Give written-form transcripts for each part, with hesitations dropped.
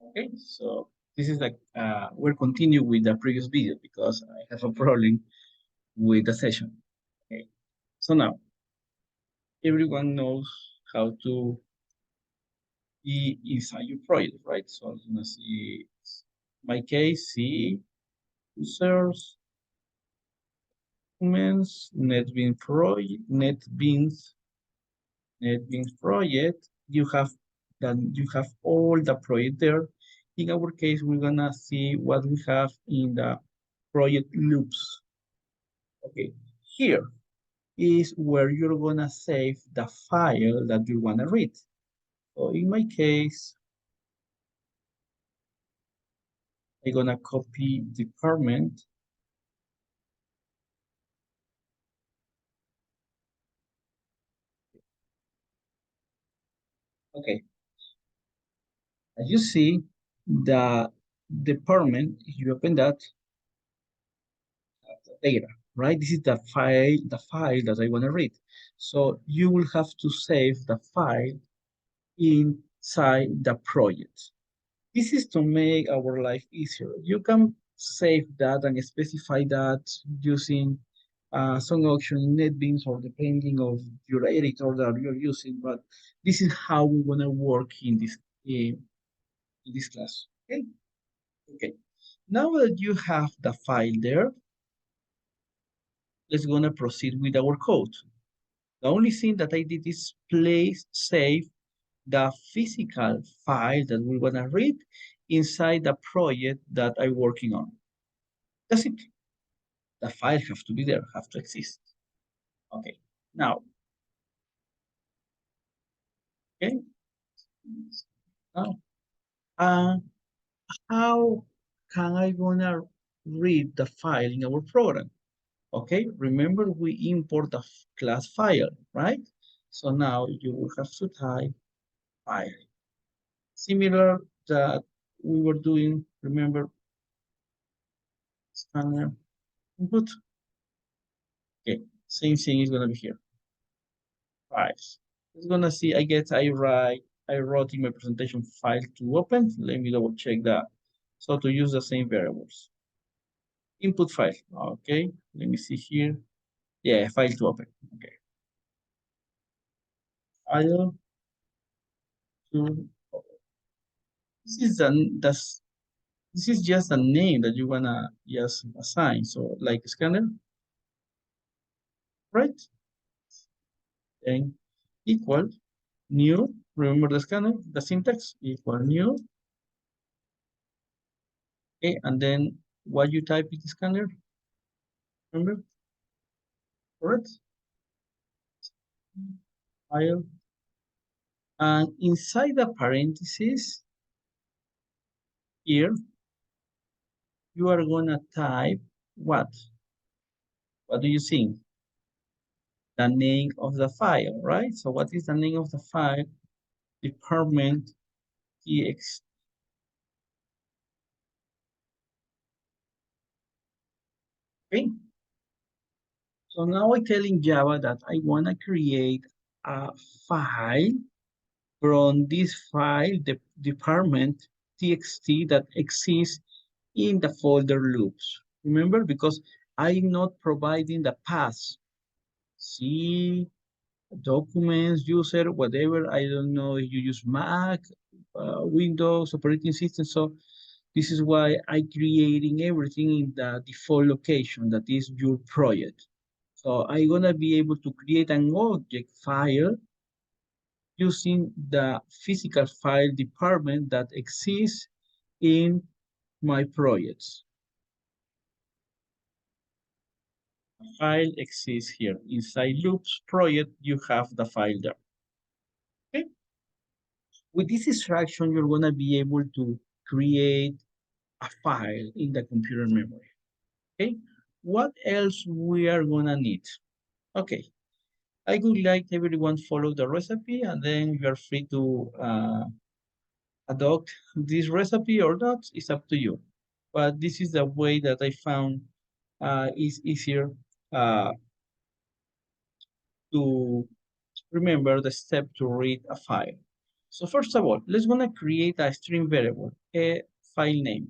Okay, so this is like we'll continue with the previous video because I have a problem with the session. Okay, so now everyone knows how to be inside your project, right? So I'm gonna see my case, see users, documents, NetBeans project. You have all the project there. In our case, we're gonna see what we have in the project loops. Okay, here is where you're gonna save the file that you wanna read. So in my case, I'm gonna copy department. Okay, as you see, the department, if you open that, data, right? This is the file that I want to read. So you will have to save the file inside the project. This is to make our life easier. You can save that and specify that using some option in NetBeans or depending of your editor that you're using, but this is how we want to work in this class. Okay. Okay. Now that you have the file there, let's gonna proceed with our code. The only thing that I did is save the physical file that we want to read inside the project that I'm working on. That's it. The file have to be there, have to exist. Okay. Now, okay. Now, uh, how can I gonna read the file in our program? Okay. Remember we import the class file, right? So now you will have to type file. Similar that we were doing, remember, scanner input. Okay, same thing is gonna be here. Five. It's gonna see, I guess I wrote in my presentation file to open. Let me double check that. So to use the same variables. Input file. Okay, let me see here. Yeah, file to open. Okay. File to open. This is this is just a name that you wanna just assign. So like scanner, right? And equal new. Remember the scanner, the syntax equal new. Okay, and then what you type in the scanner, remember? Correct? File. And inside the parentheses here, you are gonna type what? What do you think? The name of the file, right? So what is the name of the file? Department txt. Okay. So now I tell in Java that I wanna create a file from this file, the department txt that exists in the folder loops. Remember, because I'm not providing the path. See, documents, user, whatever. I don't know if you use Mac, Windows, operating system. So this is why I'm creating everything in the default location that is your project. So I'm gonna be able to create an object file using the physical file department that exists in my projects. File exists here. Inside loops project, you have the file there. Okay. With this instruction, you're gonna be able to create a file in the computer memory. Okay. What else we are gonna need? Okay. I would like everyone follow the recipe and then you are free to adopt this recipe or not. It's up to you. But this is the way that I found is easier uh, to remember the step to read a file. So first of all, let's gonna create a string variable, a file name.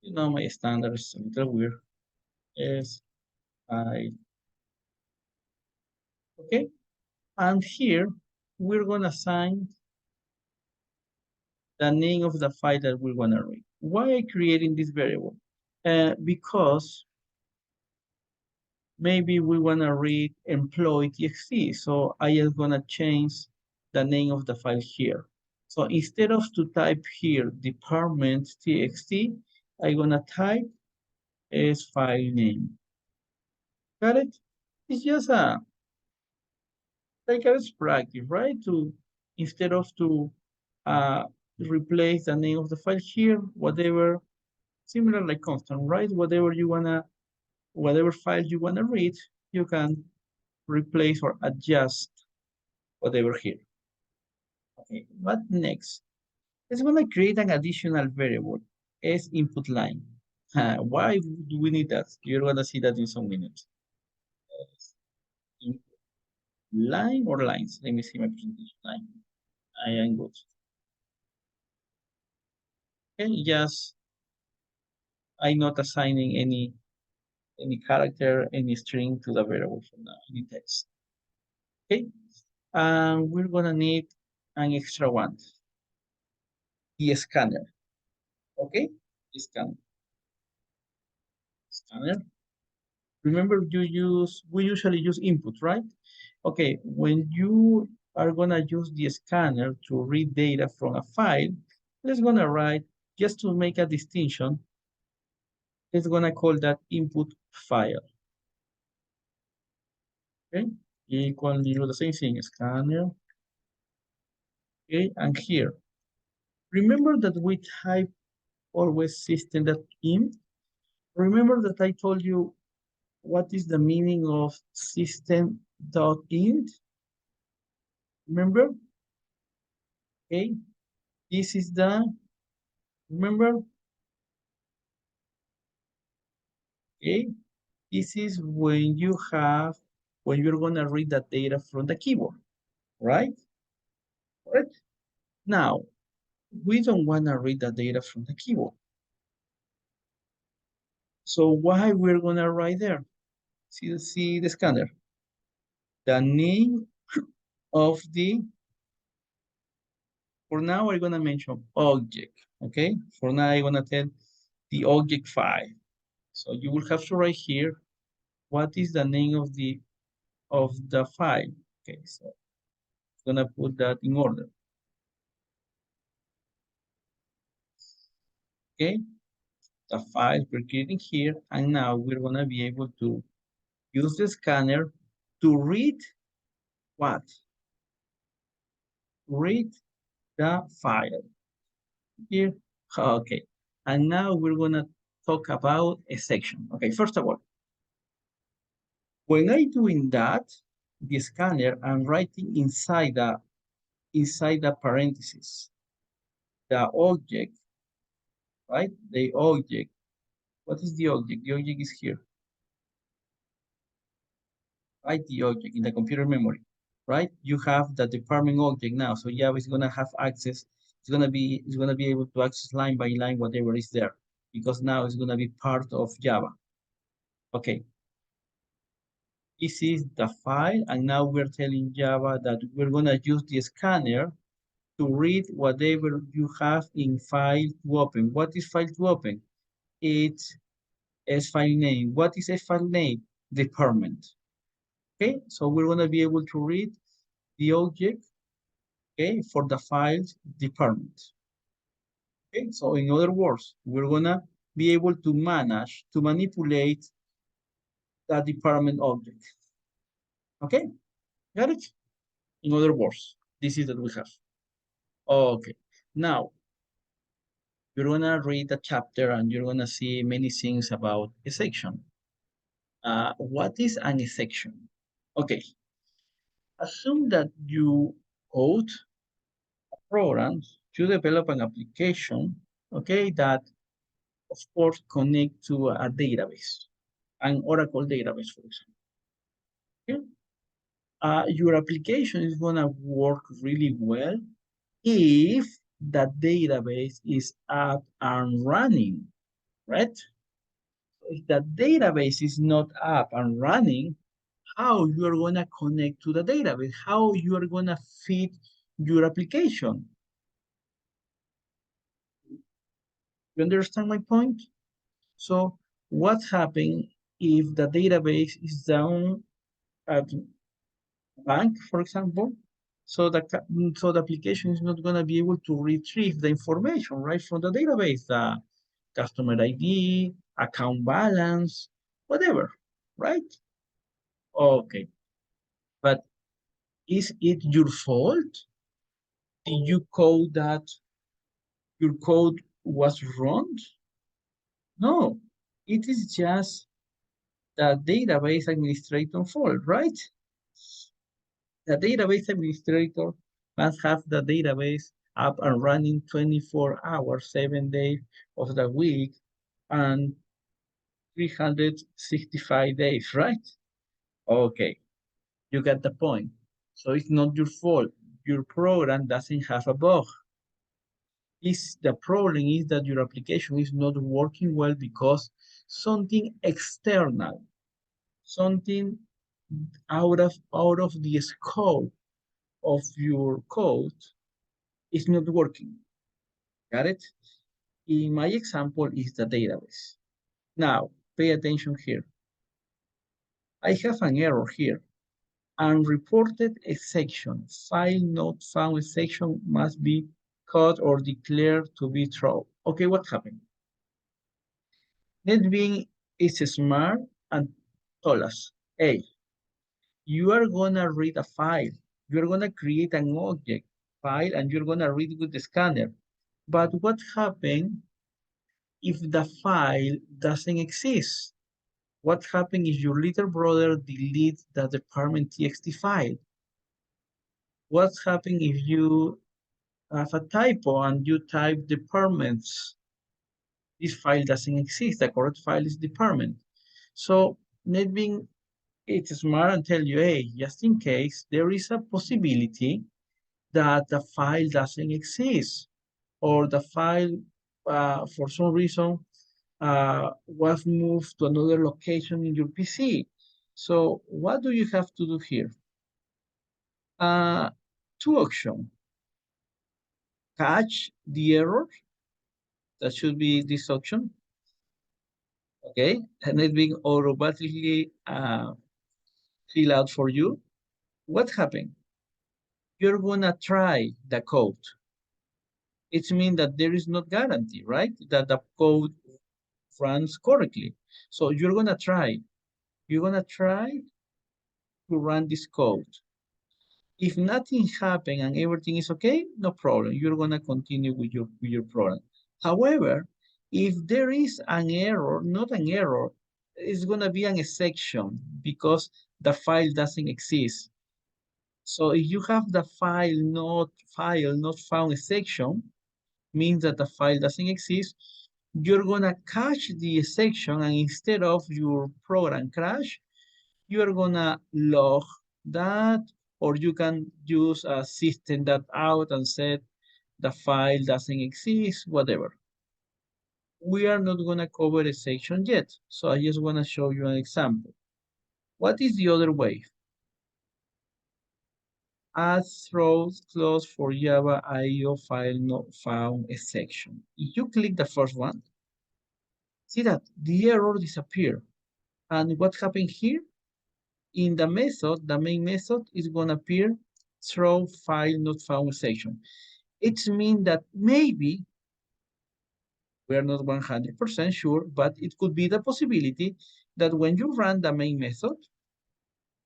You know my standard is a little weird. Is I okay, and here we're gonna assign the name of the file that we wanna read. Why I creating this variable? Because maybe we wanna read employee.txt, so I am gonna change the name of the file here. So instead of to type here department.txt, I'm gonna type as file name. Got it? It's just a like a best practice, right? To instead of to uh, replace the name of the file here, whatever similar like constant, right? Whatever file you wanna read, you can replace or adjust whatever here. Okay, what next? Let's gonna create an additional variable as input line. Why do we need that? You're gonna see that in some minutes. Input line or lines? Let me see my presentation line. I am good. Okay, just I'm not assigning any character, any string to the variable for now, any text. Okay, and we're gonna need an extra one, the scanner. Okay, the scanner. Remember, we usually use input, right? Okay, when you are gonna use the scanner to read data from a file, let's gonna write, just to make a distinction, let's gonna call that input file. Okay, equal you the same thing, scanner. Okay, and here, remember that we type always system.in. Remember that I told you what is the meaning of system.in? Remember? Okay, this is the, remember? Okay, this is when you're gonna read the data from the keyboard, right? Correct? Now, we don't wanna read the data from the keyboard. So why we're gonna write there? See the scanner. The name of the, for now I'm gonna mention object, okay? For now I'm gonna tell the object file. So you will have to write here, what is the name of the file? Okay, so I'm gonna put that in order, okay? The file we're creating here, and now we're gonna be able to use the scanner to read what? Read the file here. Okay, and now we're gonna talk about a section. Okay, first of all, when I doing that, the scanner, I'm writing inside the parentheses, the object, right? The object. What is the object? The object is here, right? The object in the computer memory, right? You have the department object now, so Java is gonna have access. It's gonna be able to access line by line whatever is there, because now it's gonna be part of Java. Okay, this is the file, and now we're telling Java that we're gonna use the scanner to read whatever you have in file to open. What is file to open? It's as file name. What is a file name? Department. Okay, so we're gonna be able to read the object, okay, for the files department. Okay, so in other words, we're gonna be able to manipulate the department object. Okay, got it? In other words, this is that we have. Okay, now you're gonna read the chapter and you're gonna see many things about a section. What is an section? Okay, assume that you code a program to develop an application, okay, that of course connect to a database, an Oracle database, for example. Okay? Your application is gonna work really well if the database is up and running, right? If the database is not up and running, how you are going to connect to the database, how you are going to feed your application. You understand my point? So what happens if the database is down at bank, for example? So the application is not going to be able to retrieve the information right from the database, the customer ID, account balance, whatever, right? Okay, but is it your fault? Did you code that your code was wrong? No, it is just the database administrator fault, right? The database administrator must have the database up and running 24 hours, 7 days of the week, and 365 days, right? Okay, you get the point. So it's not your fault. Your program doesn't have a bug. Is the problem is that your application is not working well because something external, something out of the scope of your code is not working. Got it? In my example is the database. Now, pay attention here. I have an error here. Unreported exception. File not found exception must be caught or declared to be true. Okay, what happened? NetBeans is smart and told us, hey, you are gonna read a file. You're gonna create an object file and you're gonna read with the scanner. But what happened if the file doesn't exist? What happens if your little brother deletes the department txt file? What happens if you have a typo and you type departments? This file doesn't exist. The correct file is department. So NetBeans it's smart and tell you, hey, just in case, there is a possibility that the file doesn't exist or the file, for some reason, was moved to another location in your PC. So what do you have to do here? Uh, Two options. Catch the error. That should be this option. Okay, and it being automatically fill out for you. What happened? You're gonna try the code. It means that there is no guarantee, right? That the code runs correctly. So you're gonna try to run this code. If nothing happened and everything is okay, no problem. You're gonna continue with your program. However, if there is an error, not an error, it's gonna be an exception because the file doesn't exist. So if you have the file not found exception, means that the file doesn't exist, you're gonna catch the section and instead of your program crash, you're gonna log that or you can use a system that out and set the file doesn't exist, whatever. We are not gonna cover a section yet, so I just wanna show you an example. What is the other way? Add throws clause for Java IO file not found a section. If you click the first one, see that the error disappeared. And what happened here? In the method, the main method is going to appear throw file not found section. It means that maybe we are not 100% sure, but it could be the possibility that when you run the main method,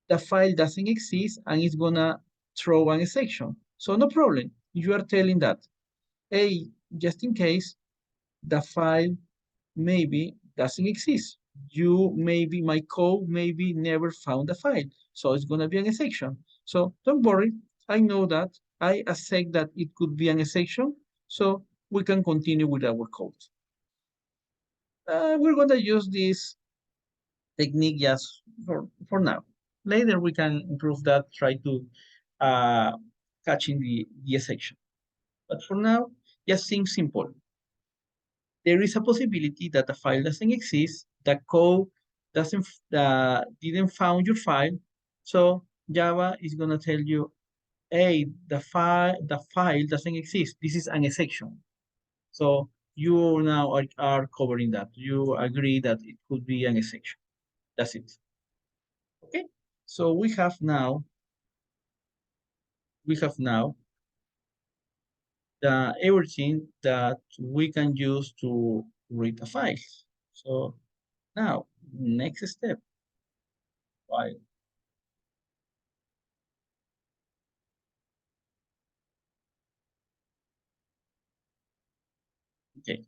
the file doesn't exist and it's going to throw an section. So no problem. You are telling that, hey, just in case the file maybe doesn't exist. My code maybe never found the file. So it's gonna be an exception. So don't worry, I know that. I accept that it could be an exception. So we can continue with our code. We're gonna use this technique just for now. Later we can improve that, try to uh, catching the exception. But for now, just think simple. There is a possibility that a file doesn't exist, the code doesn't didn't found your file, so Java is gonna tell you, hey, the file doesn't exist. This is an exception. So you now are covering that. You agree that it could be an exception. That's it. Okay. So we have now the everything that we can use to read a file. So now next step, file. Okay.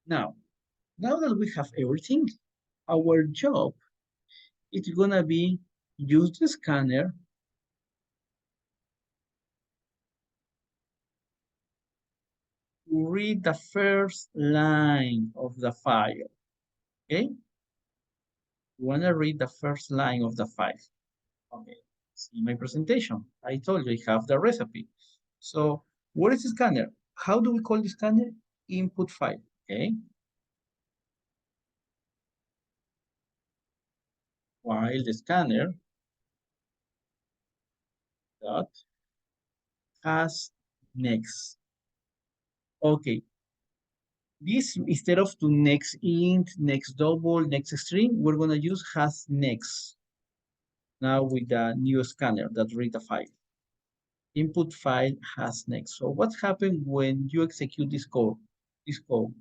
Now, now that we have everything, our job is gonna be use the scanner to read the first line of the file. Okay? You wanna read the first line of the file. Okay. See my presentation. I told you I have the recipe. So what is the scanner? How do we call the scanner? Input file. Okay. While the scanner dot has next. Okay. This, instead of to next int, next double, next string, we're gonna use has next. Now with the new scanner that read the file. Input file has next. So what happens when you execute this code? This code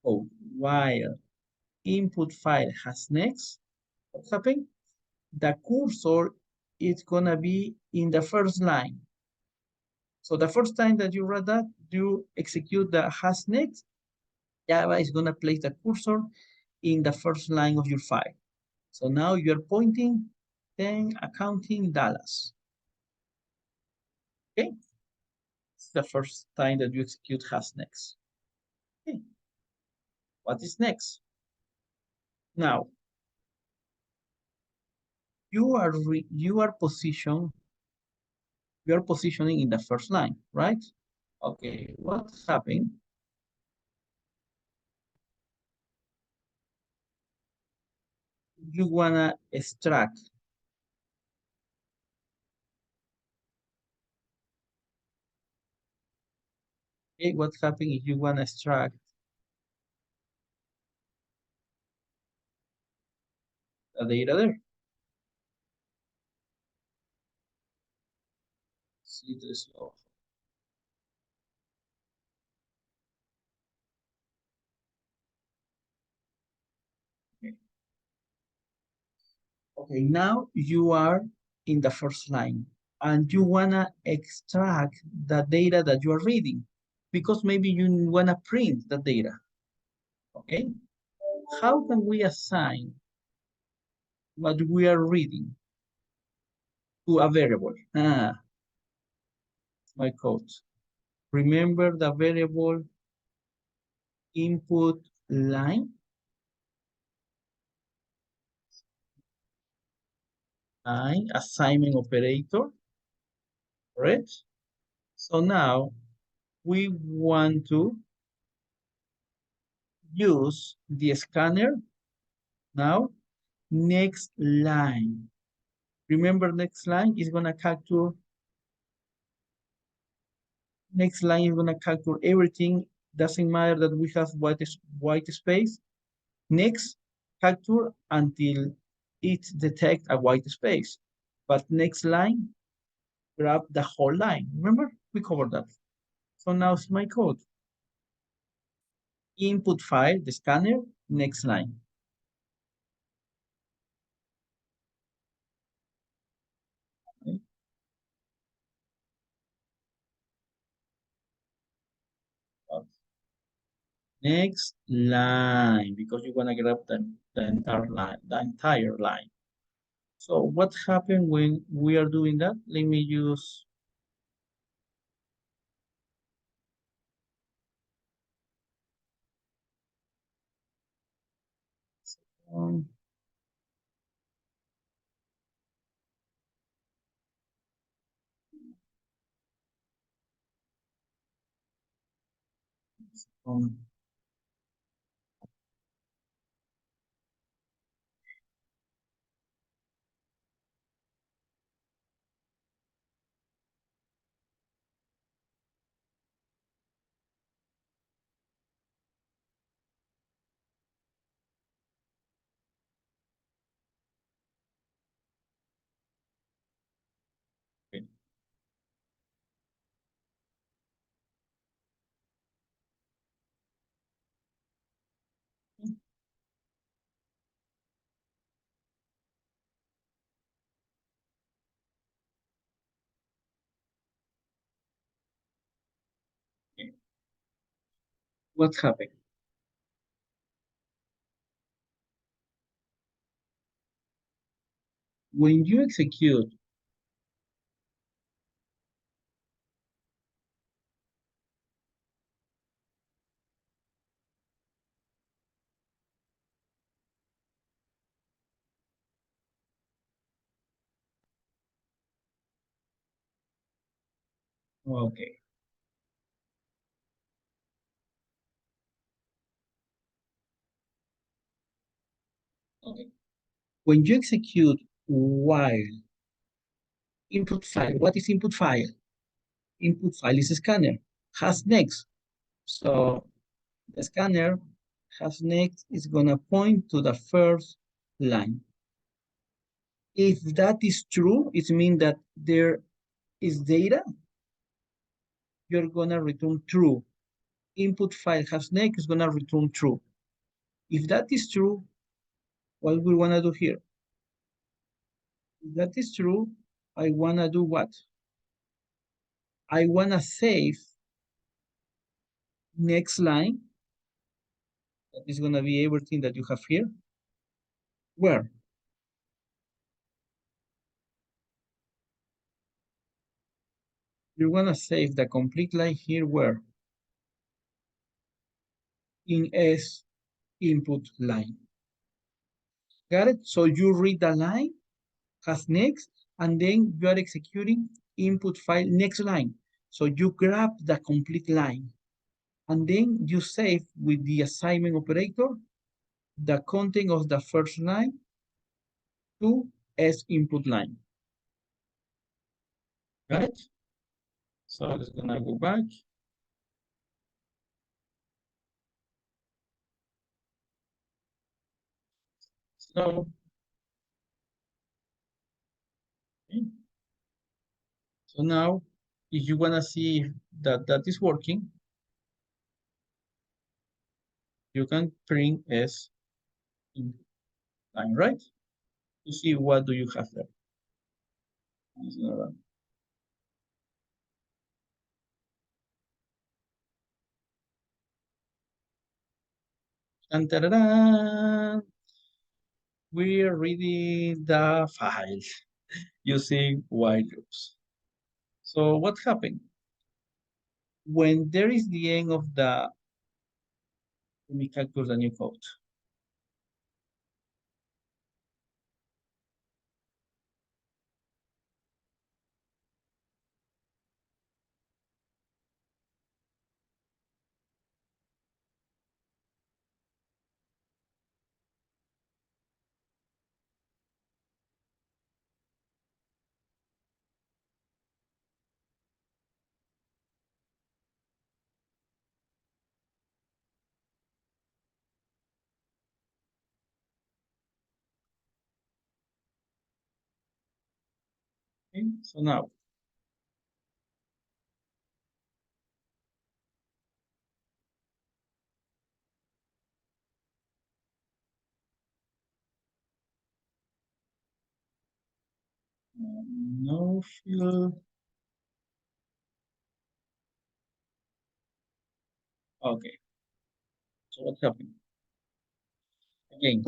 while input file has next, what happens? The cursor is gonna be in the first line. So the first time that you read that, you execute the has next, Java is gonna place the cursor in the first line of your file. So now you're pointing 10 accounting Dallas. Okay, it's the first time that you execute has next. Okay, what is next? Now you are positioning in the first line, right? Okay, what's happening? You wanna extract. Okay, what's happening if you wanna extract the data there? See this. Okay. Okay, now you are in the first line and you wanna extract the data that you are reading because maybe you wanna print the data. Okay, how can we assign what we are reading to a variable? My code. Remember the variable input line, assignment operator, correct? So now we want to use the scanner now next line. Remember next line is gonna capture next line is gonna capture everything. Doesn't matter that we have white space. Next capture until it detects a white space. But next line grab the whole line. Remember we covered that. So now it's my code. Input file, the scanner, next line. Okay. Next line, because you want to grab the entire line. So what happened when we are doing that? Let me use um, Um, okay. What happened? When you execute, okay, okay. When you execute while input file, what is input file? Input file is a scanner, has next. So the scanner has next is gonna point to the first line. If that is true, it means that there is data, you're gonna return true. Input file has next is gonna return true. If that is true, what we wanna do here? If that is true, I wanna do what? I wanna save next line. That is gonna be everything that you have here. Where? You're gonna save the complete line here where? In S input line. Got it? So you read the line, has next, and then you are executing input file next line. So you grab the complete line, and then you save with the assignment operator the content of the first line to S input line. Got it? So let's gonna go back. So, okay. So now, if you wanna see that that is working, you can print S in line, right? To see what do you have there. And ta-da-da, we're reading the file using while loops. So what happened? When there is the end of the, let me calculate the new code. Okay, so now, no field. Okay, so what happened? Again,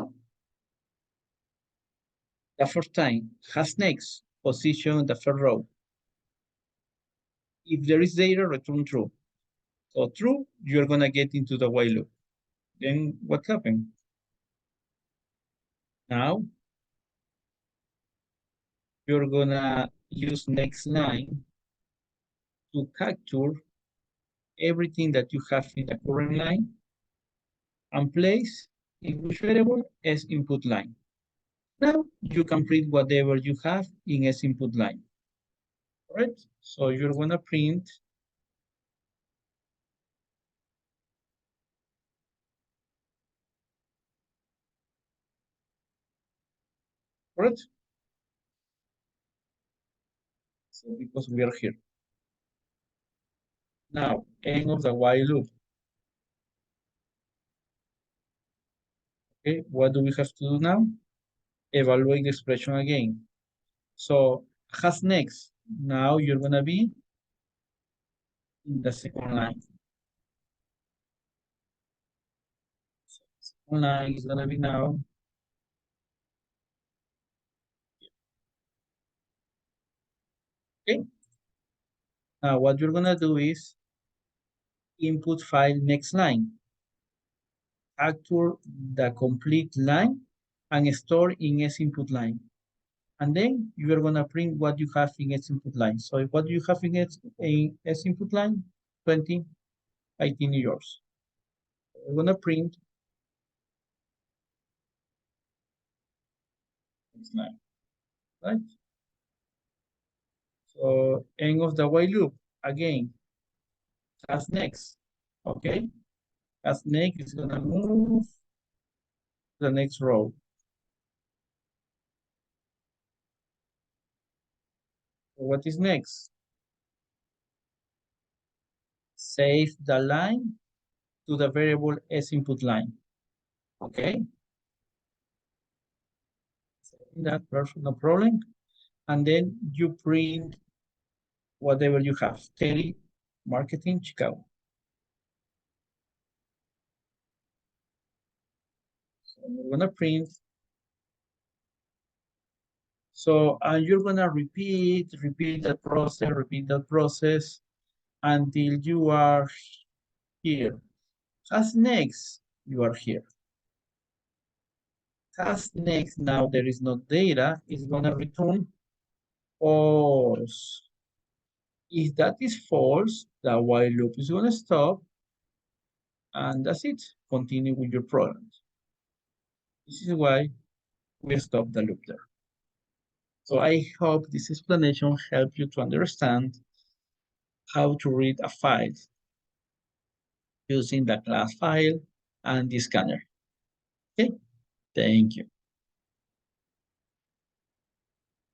the first time has next position the first row. If there is data, return true. So true, you're gonna get into the while loop. Then what happened? Now you're gonna use next line to capture everything that you have in the current line and place in which variable as input line. Now you can print whatever you have in as input line. All right? So you're gonna print, correct? So because we are here. Now, end of the while loop. Okay, what do we have to do now? Evaluate the expression again. So has next. Now you're gonna be in the second line. So second line is gonna be now. Okay. Now what you're gonna do is input file next line. Capture the complete line and store in S input line. And then you are gonna print what you have in S input line. So what you have in S input line, 20, 18 yours. We're gonna print this line, right? So end of the while loop, again, as next, okay? As next is gonna move to the next row. So what is next? Save the line to the variable S input line, okay? That perfect, no problem. And then you print whatever you have, Terry, marketing, Chicago. So we're gonna print. So you're gonna repeat repeat that process until you are here. As next, you are here. As next, now there is no data, it's gonna return false. If that is false, the while loop is gonna stop, and that's it. Continue with your program. This is why we stop the loop there. So I hope this explanation helped you to understand how to read a file using the class file and the scanner. Okay, thank you.